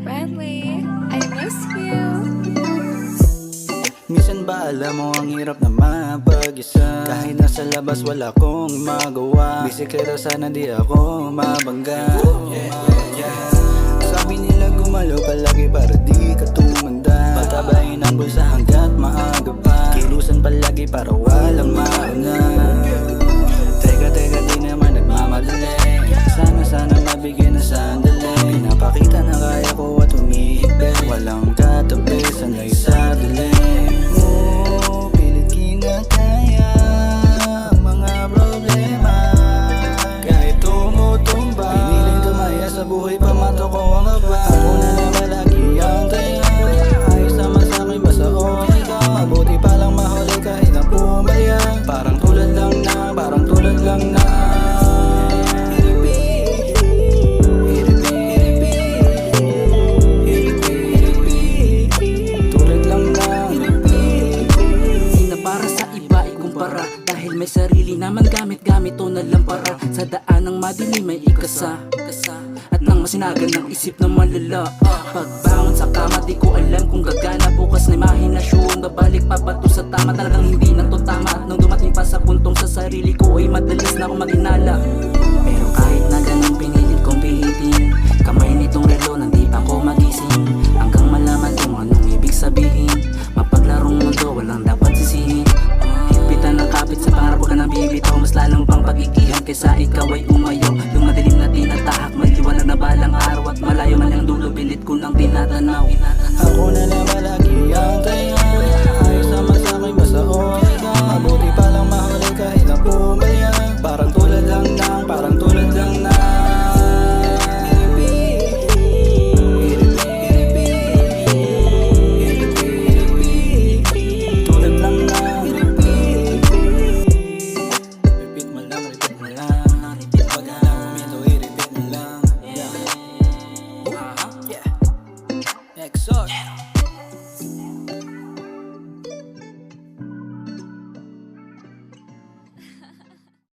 Friendly, I miss you. Minsan ba alam mo ang hirap na mapag-isa? Kahit nasa labas wala kong magawa. Bisikleta sana di ako mabangga. Sabi nila gumalaw palagi para di ka tumanda. Patabayin ang bulsa hanggat maaga pa. Kilusan palagi para walang mauna. Teka di naman nagmamadali. Sana mabigyan na sandali. Pinapakita na kaya ko at umiibig. Walang katabi, sanay sa dilim. Pilit kinakaya ang mga problema. Kahit tumutumba, piniling tumaya sa buhay, pamato ko ang aba. Ako na lang malagi ang taya. Ayos naman sa'kin basta okay ka. Mabuti palang mahuli kahit na pumaya. Parang tulad lang na dahil may sarili naman gamit-gamit o nalampara. Sa daan ng madilim may ikasa at nang masinagan ng isip na malala. Pagbangon sa kama di ko alam kung gagana. Bukas na imahinasyon, babalik pa ba to sa tama? Talagang hindi na to tama. At nung dumating pa sa puntong sa sarili ko ay madalas na ako maginala. Pero kahit na